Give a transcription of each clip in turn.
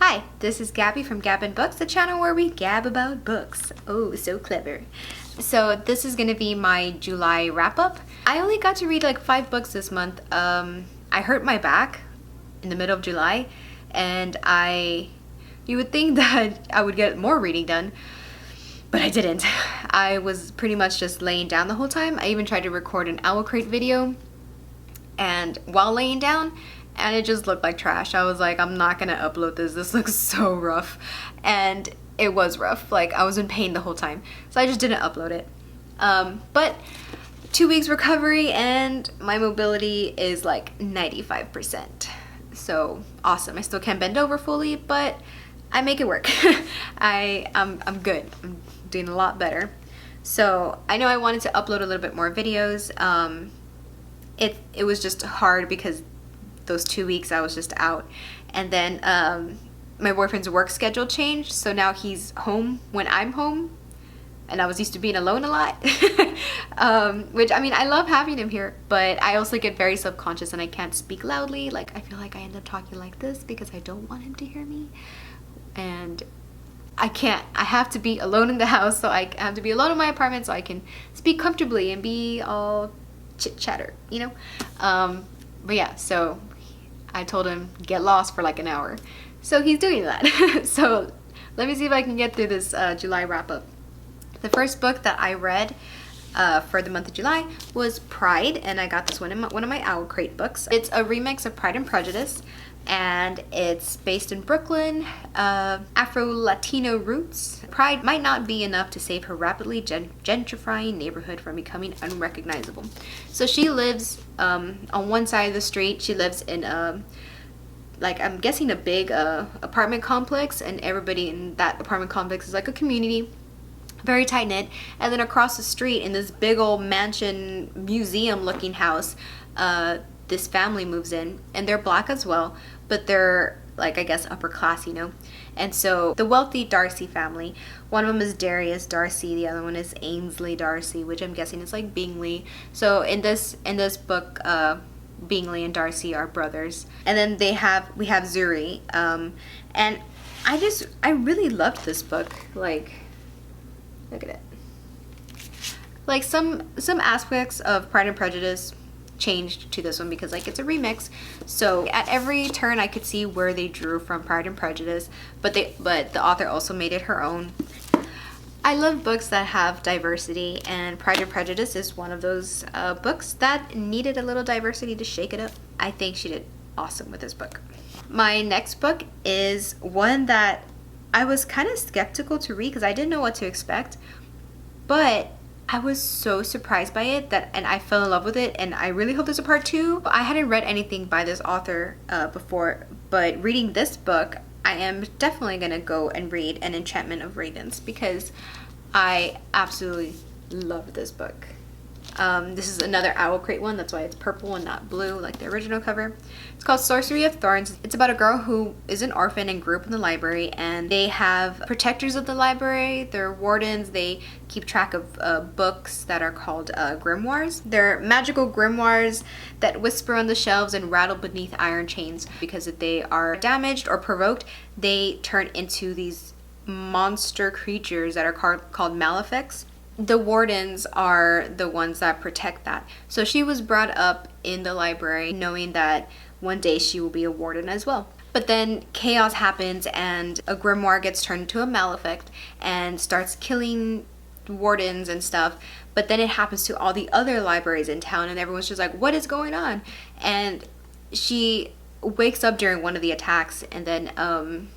Hi, this is Gabby from Gab & Books, the channel where we gab about books. Oh, so clever. So this is going to be my July wrap-up. I only got to read like 5 books this month. I hurt my back in the middle of July, and you would think that I would get more reading done, but I didn't. I was pretty much just laying down the whole time. I even tried to record an Owl Crate video, and while laying down, and it just looked like trash. I was like, I'm not gonna upload this. This looks so rough. And it was rough. Like, I was in pain the whole time. So I just didn't upload it. But 2 weeks recovery and my mobility is like 95%. So awesome. I still can't bend over fully, but I make it work. I'm good. I'm doing a lot better. So I know I wanted to upload a little bit more videos. It was just hard because those 2 weeks I was just out, and then my boyfriend's work schedule changed, so now he's home when I'm home, and I was used to being alone a lot. Which, I mean, I love having him here, but I also get very self-conscious and I can't speak loudly. Like, I feel like I end up talking like this because I don't want him to hear me, and I have to be alone in the house, so I have to be alone in my apartment so I can speak comfortably and be all chit chatter, you know. But yeah, so I told him get lost for like an hour, so he's doing that. So let me see if I can get through this July wrap-up. The first book that I read for the month of July was Pride, and I got this one in one of my Owl Crate books. It's a remix of Pride and Prejudice, and it's based in Brooklyn, Afro-Latino roots. Pride might not be enough to save her rapidly gentrifying neighborhood from becoming unrecognizable. So she lives on one side of the street. She lives in like, I'm guessing a big apartment complex, and everybody in that apartment complex is like a community, very tight-knit. And then across the street in this big old mansion museum looking house, this family moves in, and they're black as well, but they're like, I guess, upper class, you know. And so the wealthy Darcy family, one of them is Darius Darcy, the other one is Ainsley Darcy, which I'm guessing is like Bingley. So in this book, Bingley and Darcy are brothers. And then we have Zuri, and I really loved this book. Like, look at it. Like, some aspects of Pride and Prejudice changed to this one because, like, it's a remix, so at every turn I could see where they drew from Pride and Prejudice, but the author also made it her own. I love books that have diversity, and Pride and Prejudice is one of those books that needed a little diversity to shake it up. I think she did awesome with this book. My next book is one that I was kind of skeptical to read because I didn't know what to expect, but I was so surprised by it and I fell in love with it, and I really hope there's a part 2. I hadn't read anything by this author before, but reading this book, I am definitely gonna go and read An Enchantment of Ravens because I absolutely love this book. This is another Owl Crate one, that's why it's purple and not blue like the original cover. It's called Sorcery of Thorns. It's about a girl who is an orphan and grew up in the library, and they have protectors of the library. They're wardens. They keep track of books that are called grimoires. They're magical grimoires that whisper on the shelves and rattle beneath iron chains, because if they are damaged or provoked, they turn into these monster creatures that are called malefics. The wardens are the ones that protect that. So she was brought up in the library knowing that one day she will be a warden as well. But then chaos happens, and a grimoire gets turned into a malefic and starts killing wardens and stuff. But then it happens to all the other libraries in town, and everyone's just like, what is going on? And she wakes up during one of the attacks, and then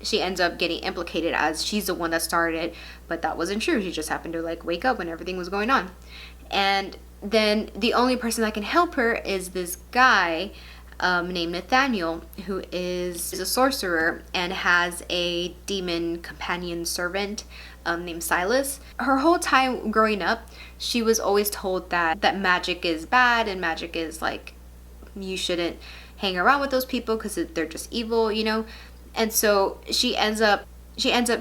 she ends up getting implicated as she's the one that started it, but that wasn't true. She just happened to like wake up when everything was going on. And then the only person that can help her is this guy named Nathaniel, who is a sorcerer and has a demon companion servant named Silas. Her whole time growing up, she was always told that magic is bad and magic is like, you shouldn't hang around with those people because they're just evil, you know. And so she ends up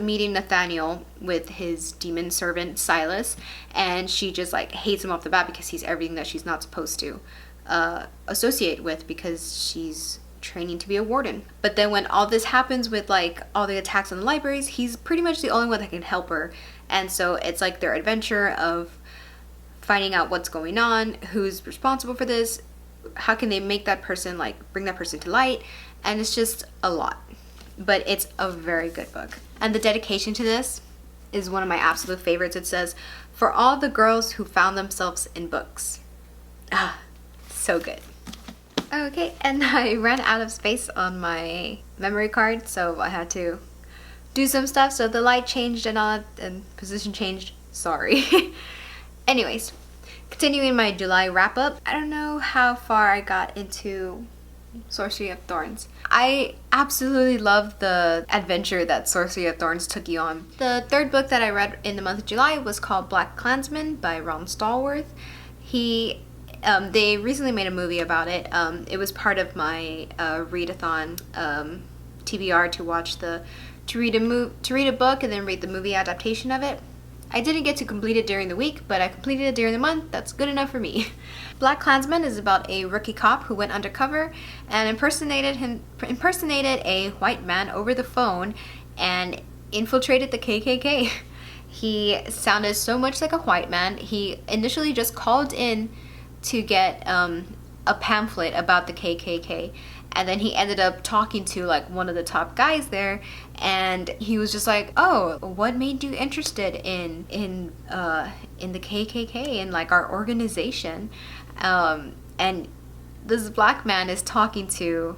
meeting Nathaniel with his demon servant Silas, and she just like hates him off the bat because he's everything that she's not supposed to associate with, because she's training to be a warden. But then when all this happens with like all the attacks on the libraries, he's pretty much the only one that can help her. And so it's like their adventure of finding out what's going on, who's responsible for this, how can they make that person, like bring that person to light, and it's just a lot. But it's a very good book. And the dedication to this is one of my absolute favorites. It says, "For all the girls who found themselves in books." Ah, so good. Okay, and I ran out of space on my memory card, so I had to do some stuff. So the light changed and all, and position changed. Sorry. Anyways, continuing my July wrap up. I don't know how far I got into Sorcery of Thorns. I absolutely love the adventure that Sorcery of Thorns took you on. The third book that I read in the month of July was called Black Klansman by Ron Stallworth. They recently made a movie about it. It was part of my readathon TBR to read a book and then read the movie adaptation of it. I didn't get to complete it during the week, but I completed it during the month. That's good enough for me. Black Klansman is about a rookie cop who went undercover and impersonated a white man over the phone and infiltrated the KKK. He sounded so much like a white man. He initially just called in to get a pamphlet about the KKK, and then he ended up talking to like one of the top guys there, and he was just like, "Oh, what made you interested in the KKK and like our organization?" And this black man is talking to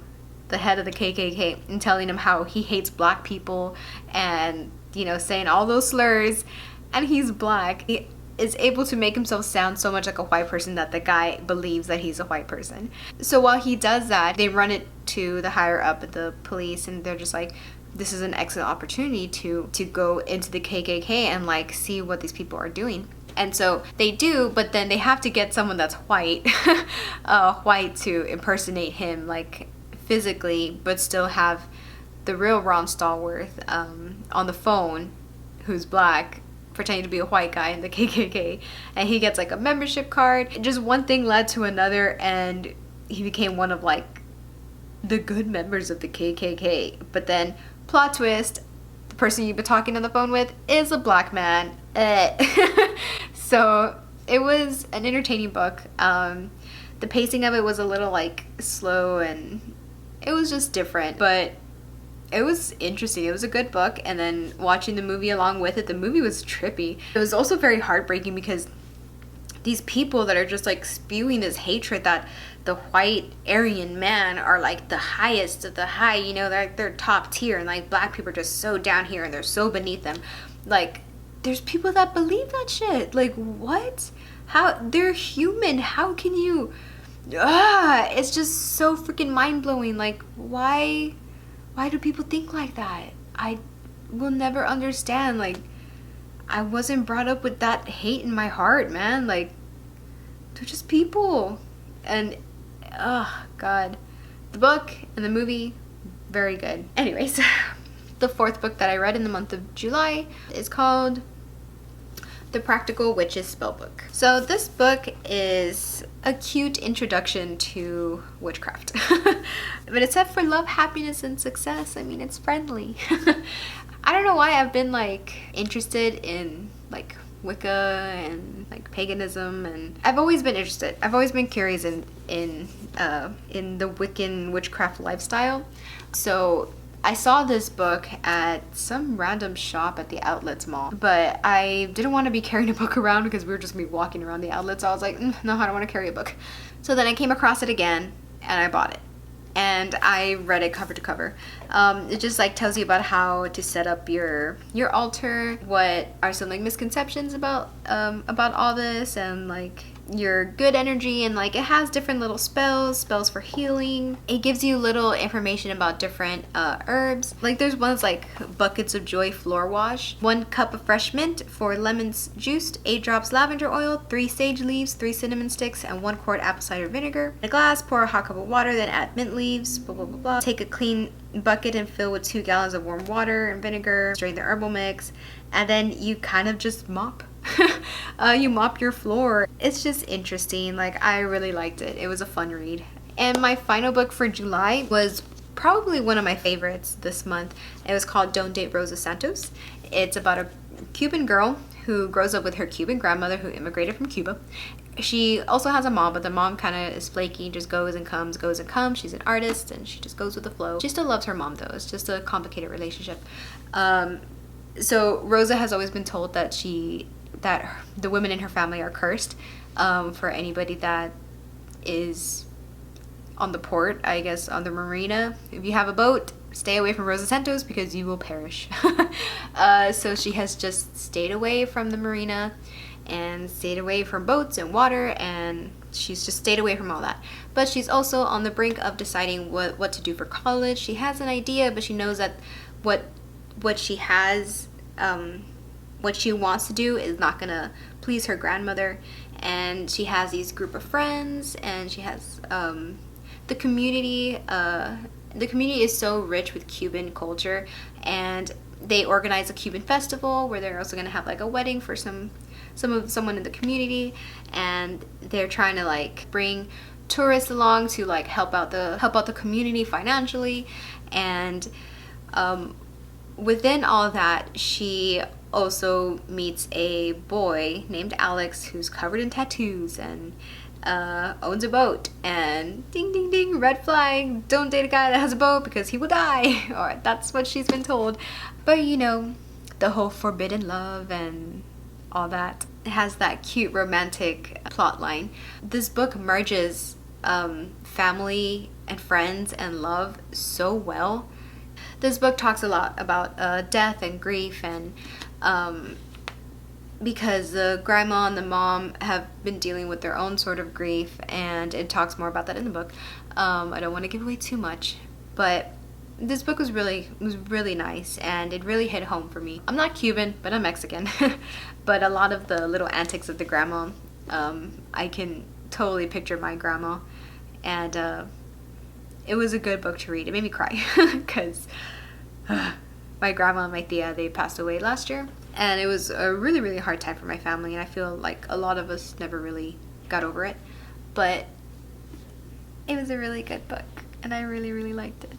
the head of the KKK and telling him how he hates black people and, you know, saying all those slurs, and he's black. He is able to make himself sound so much like a white person that the guy believes that he's a white person. So while he does that, they run it to the higher up at the police, and they're just like, this is an excellent opportunity to go into the KKK and like see what these people are doing. And so they do, but then they have to get someone that's white, white to impersonate him like physically, but still have the real Ron Stallworth on the phone, who's black, pretending to be a white guy in the KKK, and he gets like a membership card. Just one thing led to another, and he became one of like the good members of the KKK. But then, plot twist, the person you've been talking on the phone with is a black man. So it was an entertaining book. The pacing of it was a little like slow, and it was just different, but it was interesting. It was a good book. And then watching the movie along with it, the movie was trippy. It was also very heartbreaking because these people that are just like spewing this hatred that the white Aryan man are like the highest of the high, you know, they're top tier, and like black people are just so down here and they're so beneath them. Like, there's people that believe that shit. Like, what? How? They're human. How can you? It's just so freaking mind-blowing. Like, why do people think like that? I will never understand. Like, I wasn't brought up with that hate in my heart, man. Like, they're just people. And, God. The book and the movie, very good. Anyways, the fourth book that I read in the month of July is called The Practical Witch's Spellbook. So this book is a cute introduction to witchcraft. But it's set for love, happiness, and success. I mean, it's friendly. I don't know why I've been like interested in like Wicca and like paganism, and I've always been interested. I've always been curious in the Wiccan witchcraft lifestyle. So I saw this book at some random shop at the Outlets Mall, but I didn't want to be carrying a book around because we were just walking around the outlets. So I was like, no, I don't want to carry a book. So then I came across it again and I bought it. And I read it cover to cover. It just like tells you about how to set up your altar, what are some like misconceptions about all this, and like your good energy, and like it has different little spells for healing. It gives you little information about different herbs. Like there's ones like Buckets of Joy floor wash, 1 cup of fresh mint, 4 lemons juiced, 8 drops lavender oil, 3 sage leaves, 3 cinnamon sticks, and 1 quart apple cider vinegar. In a glass, pour a hot cup of water, then add mint leaves, blah blah blah blah. Take a clean bucket and fill with 2 gallons of warm water and vinegar. Strain the herbal mix, and then you kind of just mop. You mop your floor. It's just interesting. Like, I really liked it. It was a fun read. And my final book for July was probably one of my favorites this month. It was called Don't Date Rosa Santos. It's about a Cuban girl who grows up with her Cuban grandmother who immigrated from Cuba. She also has a mom, but the mom kind of is flaky, just goes and comes, goes and comes. She's an artist and she just goes with the flow. She still loves her mom though. It's just a complicated relationship. So Rosa has always been told that the women in her family are cursed. For anybody that is on the port, I guess on the marina, if you have a boat, stay away from Rosa Santos because you will perish. So she has just stayed away from the marina and stayed away from boats and water, and she's just stayed away from all that. But she's also on the brink of deciding what to do for college. She has an idea, but she knows that what she has, what she wants to do is not gonna please her grandmother. And she has these group of friends, and she has the community. The community is so rich with Cuban culture, and they organize a Cuban festival where they're also gonna have like a wedding for someone in the community, and they're trying to like bring tourists along to like help out the community financially. And within all that, she also meets a boy named Alex who's covered in tattoos and owns a boat, and ding ding ding, red flag, don't date a guy that has a boat because he will die, or that's what she's been told. But you know, the whole forbidden love and all that. It has that cute romantic plot line. This book merges family and friends and love so well. This book talks a lot about death and grief, and because the grandma and the mom have been dealing with their own sort of grief, and it talks more about that in the book. I don't want to give away too much, but this book was really nice, and it really hit home for me. I'm not Cuban, but I'm Mexican. But a lot of the little antics of the grandma, I can totally picture my grandma, and it was a good book to read. It made me cry because my grandma and my tia, they passed away last year, and it was a really hard time for my family, and I feel like a lot of us never really got over it. But it was a really good book, and I really liked it.